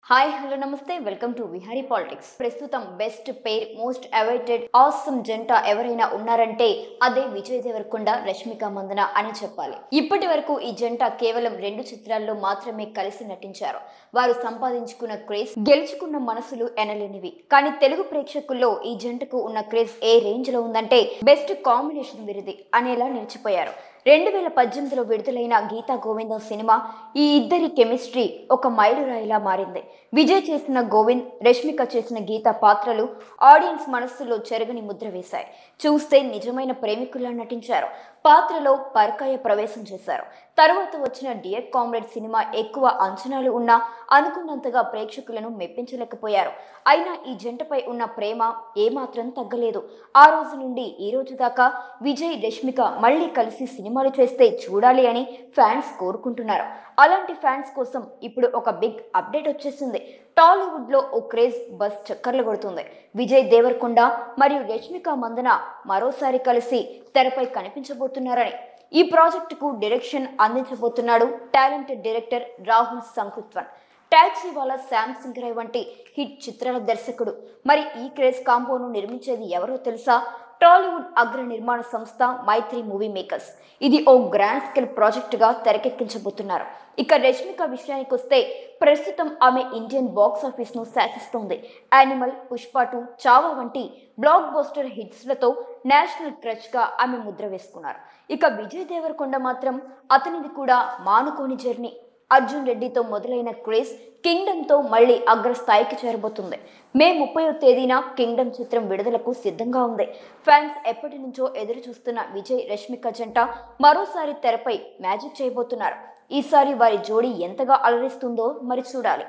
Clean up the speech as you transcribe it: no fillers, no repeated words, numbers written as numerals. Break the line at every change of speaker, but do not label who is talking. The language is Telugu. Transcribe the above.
హాయ్ హలో నమస్తే వెల్కమ్ టు విహారీ పాలిటిక్స్. ప్రస్తుతం బెస్ట్ పేర్ మోస్ట్ అవైటెడ్ ఆసమ్ జంట ఎవరైనా ఉన్నారంటే అదే విజయ్ దేవరకొండ రష్మిక మందన అని చెప్పాలి. ఇప్పటి వరకు ఈ జంట కేవలం 2 చిత్రాల్లో మాత్రమే కలిసి నటించారు. వారు సంపాదించుకున్న క్రేజ్, గెలుచుకున్న మనసులు ఎనలేనివి. కానీ తెలుగు ప్రేక్షకుల్లో ఈ జంటకు ఉన్న క్రేజ్ ఏ రేంజ్ లో ఉందంటే బెస్ట్ కాంబినేషన్ వీరిది అనేలా నిలిచిపోయారు. 2018లో విడుదలైన గీతా గోవిందం సినిమా ఈ ఇద్దరి కెమిస్ట్రీ ఒక మైలురాయిలా మారింది. విజయ్ చేసిన గోవింద్, రష్మిక చేసిన గీత పాత్రలు ఆడియన్స్ మనస్సులో చెరగని ముద్ర వేశాయి. చూస్తే నిజమైన ప్రేమికుల్లా నటించారు. పాత్రలో పరకాయ ప్రవేశం చేశారు. తరువాత వచ్చిన డియర్ కామ్రేడ్ సినిమా ఎక్కువ అంచనాలు ఉన్నా అనుకున్నంతగా ప్రేక్షకులను మెప్పించలేకపోయారు. అయినా ఈ జంటపై ఉన్న ప్రేమ ఏమాత్రం తగ్గలేదు. ఆ రోజు నుండి ఈ రోజు దాకా విజయ్, రష్మిక మళ్ళీ కలిసి సినిమాలు చేస్తే చూడాలి అని ఫ్యాన్స్ కోరుకుంటున్నారు. అలాంటి ఫ్యాన్స్ కోసం ఇప్పుడు ఒక బిగ్ అప్డేట్ వచ్చేసింది. టాలీవుడ్ లో ఓ క్రేజ్ బస్ చక్కర్లు కొడుతుంది. విజయ్ దేవరకొండ మరియు రష్మిక మందన మరోసారి కలిసి తెరపై కనిపించబోతున్నారని. ఈ ప్రాజెక్టుకు డైరెక్షన్ అందించబోతున్నాడు talented director Rahul Sankrityan. Taxiwaala, Shyam Singh Roy వంటి హిట్ చిత్రాల దర్శకుడు. మరి ఈ క్రేజ్ కాంబోను నిర్మించేది ఎవరో తెలుసా? టాలీవుడ్ అగ్ర నిర్మాణ సంస్థ మైత్రి మూవీ మేకర్స్. ఇది ఓ గ్రాండ్ స్కేల్ ప్రాజెక్టుగా తెరకెక్కించబోతున్నారు. ఇక రష్మిక విషయానికి వస్తే ప్రస్తుతం ఆమె ఇండియన్ బాక్స్ ఆఫీస్ ను శాసిస్తోంది. యానిమల్, పుష్ప 2, చావా వంటి బ్లాక్ బస్టర్ హిట్స్లతో నేషనల్ క్రష్ గా ఆమె ముద్ర వేసుకున్నారు. ఇక విజయ్ దేవరకొండ మాత్రం అతనిది కూడా మానుకోని జర్నీ. అర్జున్ రెడ్డితో మొదలైన క్రేజ్ కింగ్డమ్ తో మళ్లీ అగ్రస్థాయికి చేరబోతుంది. మే 30వ తేదీన కింగ్డమ్ చిత్రం విడుదలకు సిద్ధంగా ఉంది. ఫ్యాన్స్ ఎప్పటి నుంచో ఎదురు చూస్తున్న విజయ్, రష్మిక జంట మరోసారి తెరపై మ్యాజిక్ చేయబోతున్నారు. ఈసారి వారి జోడీ ఎంతగా అలరిస్తుందో మరి చూడాలి.